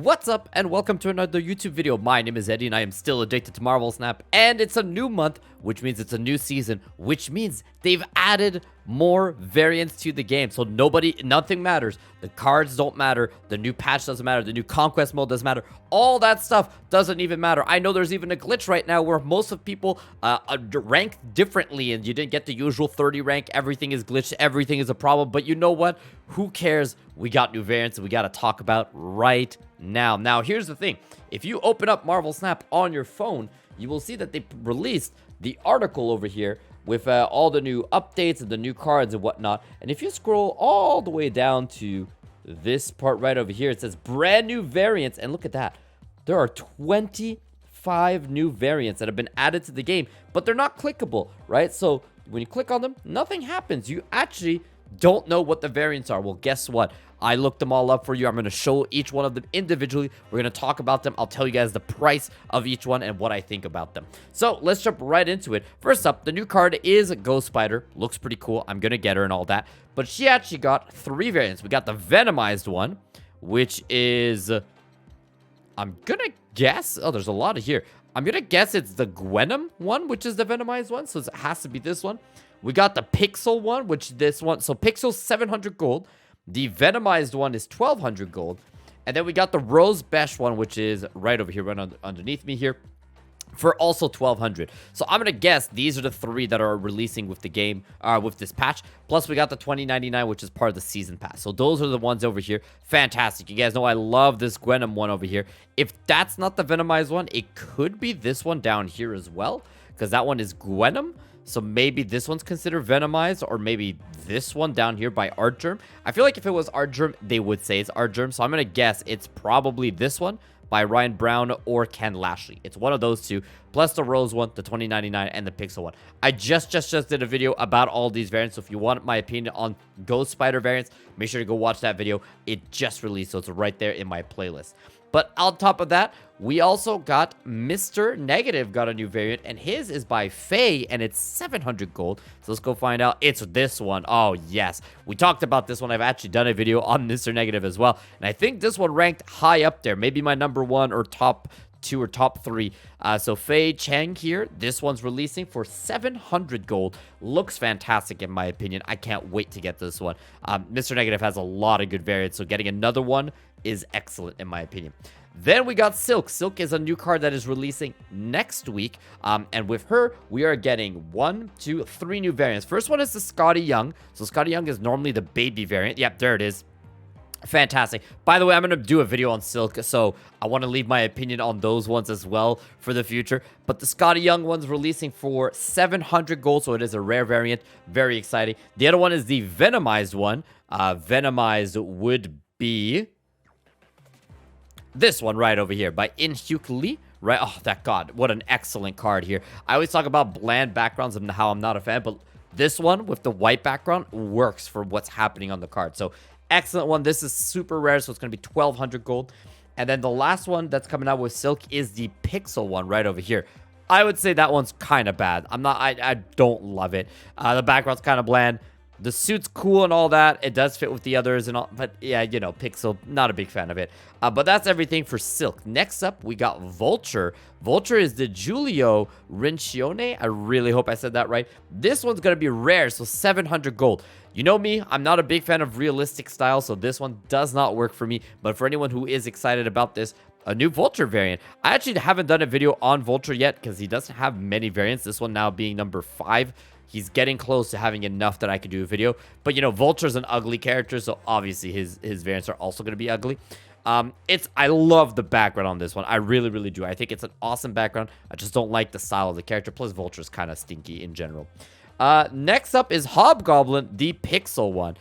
What's up and welcome to another YouTube video. My name is Eddie and I am still addicted to Marvel Snap, and it's a new month, which means it's a new season, which means they've added more variants to the game. So nothing matters. The cards don't matter. The new patch doesn't matter. The new conquest mode doesn't matter. All that stuff doesn't even matter. I know there's even a glitch right now where most of people rank differently and you didn't get the usual 30 rank. Everything is glitched. Everything is a problem. But you know what? Who cares? We got new variants that we got to talk about right now. Now, here's the thing. If you open up Marvel Snap on your phone, you will see that they released the article over here with all the new updates and the new cards and whatnot. And if you scroll all the way down to this part right over here, it says brand new variants. And look at that. There are 25 new variants that have been added to the game, but they're not clickable, right? So when you click on them, nothing happens. You actually don't know what the variants are. Well, guess what? I looked them all up for you. I'm going to show each one of them individually. We're going to talk about them. I'll tell you guys the price of each one and what I think about them. So let's jump right into it. First up, the new card is Ghost Spider. Looks pretty cool. I'm going to get her and all that. But she actually got 3 variants. We got the Venomized one, which is, I'm going to guess, oh, there's a lot of here. I'm going to guess it's the Venom one, which is the Venomized one. So it has to be this one. We got the Pixel one, which this one. So Pixel's 700 gold. The Venomized one is 1200 gold. And then we got the Rose Besh one, which is right over here, right underneath me here, for also 1200. So I'm going to guess these are the 3 that are releasing with the game, with this patch. Plus we got the 2099, which is part of the season pass. So those are the ones over here. Fantastic. You guys know I love this Venom one over here. If that's not the Venomized one, it could be this one down here as well, because that one is Venom. So maybe this one's considered Venomized, or maybe this one down here by Art Germ. I feel like if it was Art Germ, they would say it's Art Germ. So I'm going to guess it's probably this one by Ryan Brown or Ken Lashley. It's one of those two, plus the Rose one, the 2099, and the Pixel one. I just did a video about all these variants. So if you want my opinion on Ghost Spider variants, make sure to go watch that video. It just released, so it's right there in my playlist. But on top of that, we also got Mr. Negative got a new variant, and his is by Faye, and it's 700 gold. So let's go find out. It's this one. Oh, yes. We talked about this one. I've actually done a video on Mr. Negative as well, and I think this one ranked high up there. Maybe my number 1 or top 2 or top 3. So Faye Chang here, this one's releasing for 700 gold. Looks fantastic in my opinion. I can't wait to get this one. Mr. Negative has a lot of good variants, so getting another one is excellent in my opinion. Then we got Silk. Silk is a new card that is releasing next week. And with her, we are getting 1, 2, 3 new variants. First one is the Scotty Young. So Scotty Young is normally the baby variant. Yep, there it is. Fantastic. By the way, I'm going to do a video on Silk, so I want to leave my opinion on those ones as well for the future. But the Scotty Young one's releasing for 700 gold, so it is a rare variant. Very exciting. The other one is the Venomized one. Venomized would be this one right over here by Inhyuk Lee. Right? Oh, that God. What an excellent card here. I always talk about bland backgrounds and how I'm not a fan, but this one with the white background works for what's happening on the card. So excellent one. This is super rare, so it's going to be 1200 gold. And then the last one that's coming out with Silk is the Pixel one right over here. I would say that one's kind of bad. I don't love it. The background's kind of bland. The suit's cool and all that. It does fit with the others and all, but yeah, you know, Pixel, not a big fan of it. But that's everything for Silk. Next up, we got Vulture. Vulture is the Giulio Rincione. I really hope I said that right. This one's going to be rare, so 700 gold. You know me, I'm not a big fan of realistic style, so this one does not work for me. But for anyone who is excited about this, a new Vulture variant. I actually haven't done a video on Vulture yet because he doesn't have many variants. This one now being number 5. He's getting close to having enough that I could do a video. But, you know, Vulture's an ugly character, so obviously his variants are also going to be ugly. I love the background on this one. I really, really do. I think it's an awesome background. I just don't like the style of the character. Plus, Vulture's kind of stinky in general. Next up is Hobgoblin, the Pixel one.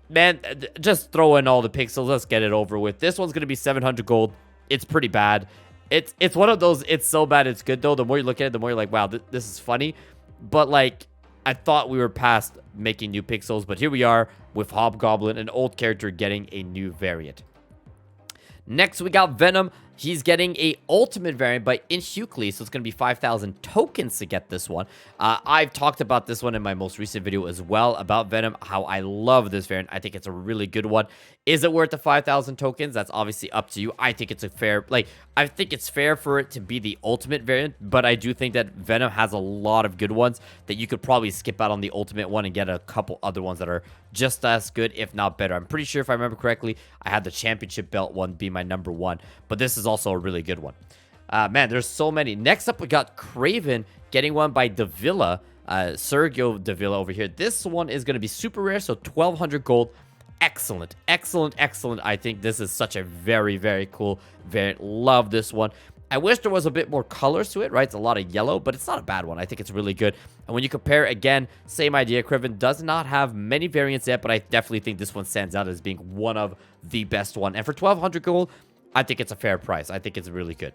Man, just throw in all the pixels. Let's get it over with. This one's going to be 700 gold. It's pretty bad. It's one of those, it's so bad it's good, though. The more you look at it, the more you're like, wow, this is funny. But, like, I thought we were past making new pixels, but here we are with Hobgoblin, an old character getting a new variant. Next, we got Venom. He's getting a ultimate variant by Inhucley, so it's going to be 5,000 tokens to get this one. I've talked about this one in my most recent video as well, about Venom, how I love this variant. I think it's a really good one. Is it worth the 5,000 tokens? That's obviously up to you. I think it's a fair, I think it's fair for it to be the ultimate variant, but I do think that Venom has a lot of good ones that you could probably skip out on the ultimate one and get a couple other ones that are just as good, if not better. I'm pretty sure, if I remember correctly, I had the championship belt one be my number one, but this is also a really good one. Man, there's so many. Next up, we got Kraven getting one by Davila, Sergio Davila over here. This one is going to be super rare, so 1,200 gold. Excellent, excellent, excellent. I think this is such a very, very cool variant. Love this one. I wish there was a bit more colors to it, right? It's a lot of yellow, but it's not a bad one. I think it's really good. And when you compare, again, same idea. Kraven does not have many variants yet, but I definitely think this one stands out as being one of the best one. And for 1,200 gold, I think it's a fair price. I think it's really good.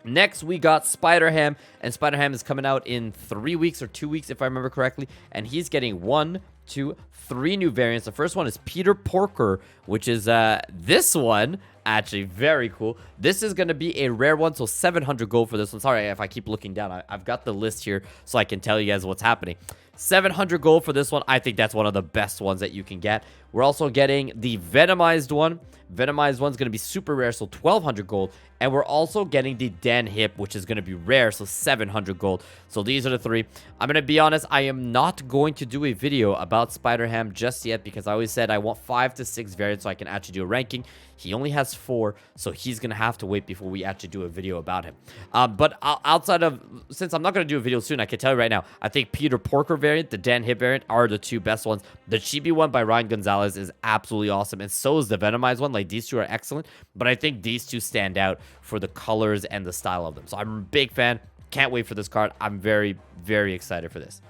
Next, we got Spider-Ham, and Spider-Ham is coming out in 3 weeks or 2 weeks, if I remember correctly, and he's getting 1, 2, 3 new variants. The first one is Peter Porker, which is this one. Actually, very cool. This is going to be a rare one, so 700 gold for this one. Sorry if I keep looking down. I've got the list here so I can tell you guys what's happening. 700 gold for this one. I think that's one of the best ones that you can get. We're also getting the Venomized one. Venomized one's going to be super rare, so 1,200 gold. And we're also getting the Dan Hip, which is going to be rare, so 700 gold. So these are the three. I'm going to be honest, I am not going to do a video about Spider-Ham just yet, because I always said I want 5 to 6 variants so I can actually do a ranking. He only has 4, so he's going to have to wait before we actually do a video about him. But outside of, since I'm not going to do a video soon, I can tell you right now, I think Peter Porker variant, the Dan Hip variant are the two best ones. The Chibi one by Ryan Gonzalez is absolutely awesome, and so is the Venomized one. Like, these two are excellent, but I think these two stand out for the colors and the style of them. So I'm a big fan. Can't wait for this card. I'm very, very excited for this.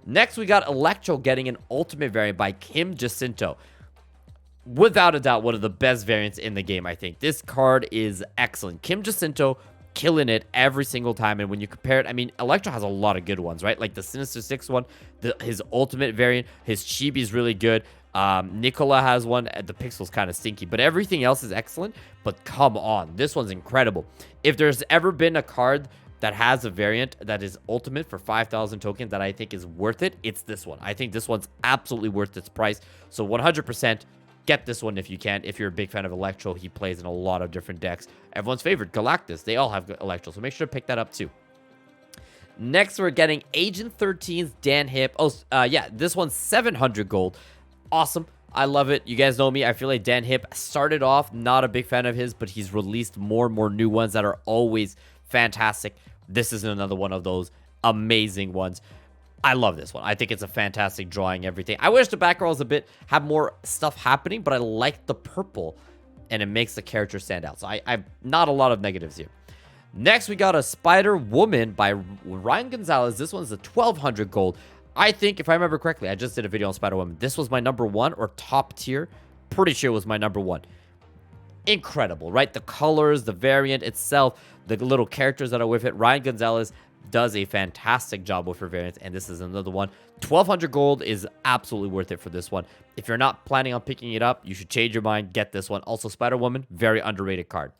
Next, we got Electro getting an ultimate variant by Kim Jacinto. Without a doubt, one of the best variants in the game, I think. This card is excellent. Kim Jacinto killing it every single time. And when you compare it, I mean, Electro has a lot of good ones, right? Like the Sinister Six one, his ultimate variant, his Chibi is really good. Nicola has one. The pixel's kind of stinky, but everything else is excellent. But come on, this one's incredible. If there's ever been a card that has a variant that is ultimate for 5,000 tokens that I think is worth it, it's this one. I think this one's absolutely worth its price. So 100%. Get this one if you can. If you're a big fan of Electro, he plays in a lot of different decks. Everyone's favorite, Galactus. They all have Electro, so make sure to pick that up too. Next, we're getting Agent 13's Dan Hip. Oh, yeah, this one's 700 gold. Awesome. I love it. You guys know me. I feel like Dan Hip started off not a big fan of his, but he's released more and more new ones that are always fantastic. This is another one of those amazing ones. I love this one. I think it's a fantastic drawing, everything. I wish the background was have more stuff happening, but I like the purple, and it makes the character stand out. So I've not a lot of negatives here. Next, we got a Spider Woman by Ryan Gonzalez. This one's a 1,200 gold. I think, if I remember correctly, I just did a video on Spider Woman. This was my number 1 or top tier. Pretty sure it was my number 1. Incredible, right? The colors, the variant itself, the little characters that are with it. Ryan Gonzalez does a fantastic job with her variants, and this is another one. 1,200 gold is absolutely worth it for this one. If you're not planning on picking it up, you should change your mind. Get this one. Also, Spider-Woman, very underrated card.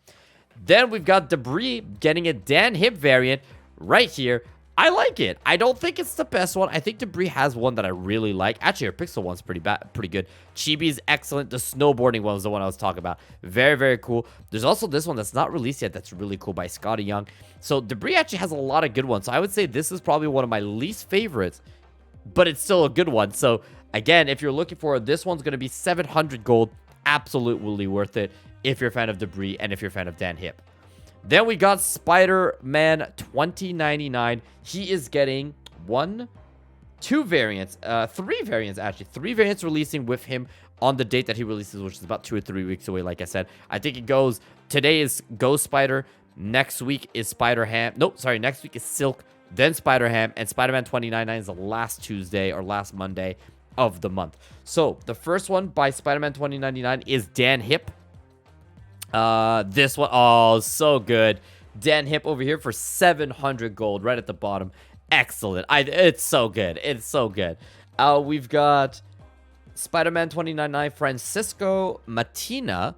Then we've got Debris getting a Dan Hip variant right here. I like it. I don't think it's the best one. I think Debris has one that I really like. Actually, her Pixel one's pretty good. Chibi's excellent. The snowboarding one was the one I was talking about. Very, very cool. There's also this one that's not released yet that's really cool by Scotty Young. So Debris actually has a lot of good ones. So I would say this is probably one of my least favorites, but it's still a good one. So again, if you're looking for it, this one's going to be 700 gold. Absolutely worth it if you're a fan of Debris and if you're a fan of Dan Hip. Then we got Spider-Man 2099. He is getting 3 variants, actually. 3 variants releasing with him on the date that he releases, which is about 2 or 3 weeks away, like I said. I think it goes, today is Ghost Spider, next week is Spider-Ham. Nope, sorry, next week is Silk, then Spider-Ham, and Spider-Man 2099 is the last Tuesday or last Monday of the month. So, the first one by Spider-Man 2099 is Dan Hip. This one, oh, so good. Dan Hip over here for 700 gold right at the bottom. Excellent. It's so good. It's so good. We've got Spider-Man 2099 Francisco Matina,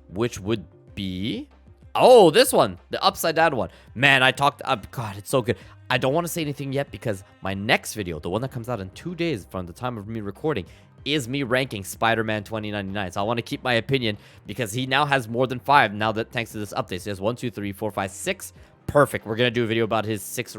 which would be Oh, this one, the upside down one. Man, God, it's so good. I don't want to say anything yet because my next video, the one that comes out in 2 days from the time of me recording, is me ranking Spider-Man 2099. So I want to keep my opinion because he now has more than 5 now that thanks to this update. So he has 1, 2, 3, 4, 5, 6. Perfect. We're going to do a video about his 6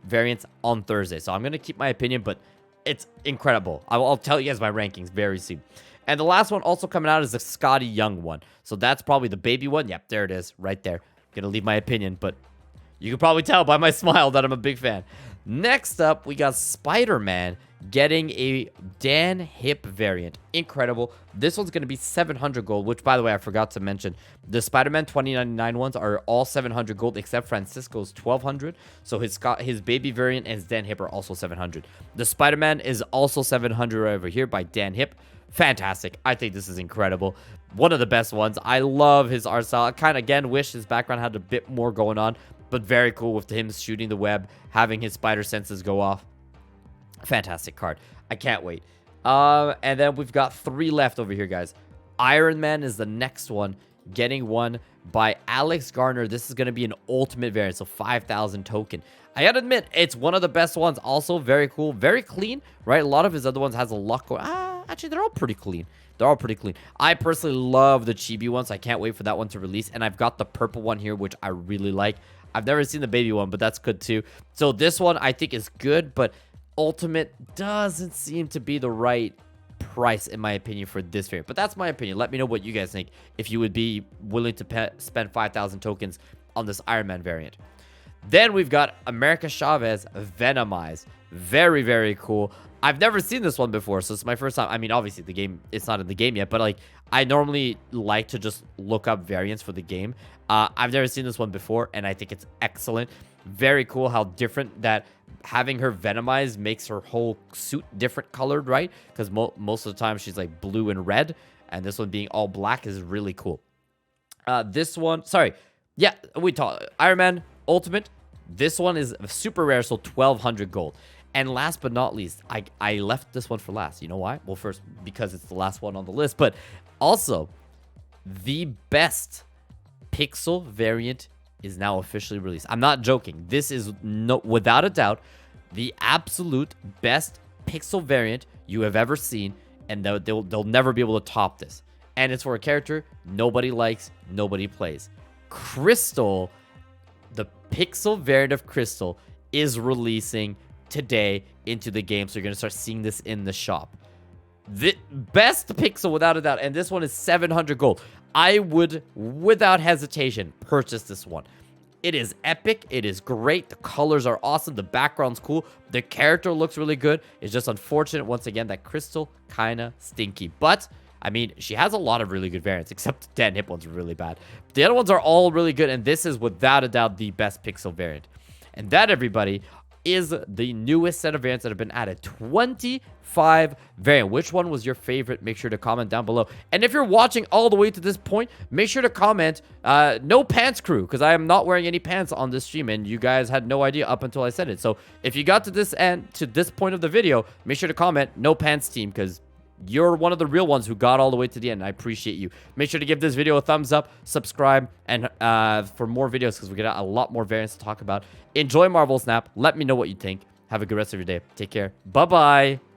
variants on Thursday. So I'm going to keep my opinion, but it's incredible. I'll tell you guys my rankings very soon. And the last one also coming out is the Scotty Young one. So that's probably the baby one. Yep, there it is right there. Gonna leave my opinion, but you can probably tell by my smile that I'm a big fan. Next up, we got Spider-Man getting a Dan Hip variant. Incredible. This one's going to be 700 gold, which, by the way, I forgot to mention. The Spider-Man 2099 ones are all 700 gold, except Francisco's 1200. So his baby variant and his Dan Hip are also 700. The Spider-Man is also 700 right over here by Dan Hip. Fantastic. I think this is incredible. One of the best ones. I love his art style. I kind of, again, wish his background had a bit more going on, but very cool with him shooting the web, having his spider senses go off. Fantastic card. I can't wait. And then we've got 3 left over here, guys. Iron Man is the next one, getting one by Alex Garner. This is going to be an ultimate variant, so 5,000 token. I gotta admit, it's one of the best ones. Also, very cool, very clean, right? A lot of his other ones has a lot going. Actually, they're all pretty clean. They're all pretty clean. I personally love the chibi ones. I can't wait for that one to release. And I've got the purple one here, which I really like. I've never seen the baby one, but that's good too. So this one I think is good, but ultimate doesn't seem to be the right price in my opinion for this variant. But that's my opinion. Let me know what you guys think if you would be willing to spend 5,000 tokens on this Iron Man variant. Then we've got America Chavez Venomized. Very, very cool. I've never seen this one before, so it's my first time. I mean, obviously, the game, it's not in the game yet, but, like, I normally like to just look up variants for the game. I've never seen this one before, and I think it's excellent. Very cool how different that having her Venomized makes her whole suit different colored, right? Because most of the time, she's, like, blue and red, and this one being all black is really cool. This one, sorry. Yeah, we talked. Iron Man Ultimate. This one is super rare, so 1,200 gold. And last but not least, I left this one for last. You know why? Well, first, because it's the last one on the list. But also, the best pixel variant is now officially released. I'm not joking. This is, without a doubt, the absolute best pixel variant you have ever seen. And they'll never be able to top this. And it's for a character nobody likes, nobody plays. Crystal, the pixel variant of Crystal, is releasing today into the game, so you're gonna start seeing this in the shop. The best pixel without a doubt, and this one is 700 gold. I would, without hesitation, purchase this one. It is epic. It is great. The colors are awesome. The background's cool. The character looks really good. It's just unfortunate, once again, that Crystal kind of stinky. But, I mean, she has a lot of really good variants, except the Dan Hip one's really bad. The other ones are all really good, and this is, without a doubt, the best pixel variant. And that, everybody, is the newest set of variants that have been added. 25 variant. Which one was your favorite? Make sure to comment down below. And if you're watching all the way to this point, make sure to comment no pants crew, because I am not wearing any pants on this stream, and you guys had no idea up until I said it. So if you got to this end, to this point of the video, make sure to comment no pants team, because you're one of the real ones who got all the way to the end. I appreciate you. Make sure to give this video a thumbs up, subscribe, and for more videos, because we got a lot more variants to talk about. Enjoy Marvel Snap. Let me know what you think. Have a good rest of your day. Take care. Bye-bye.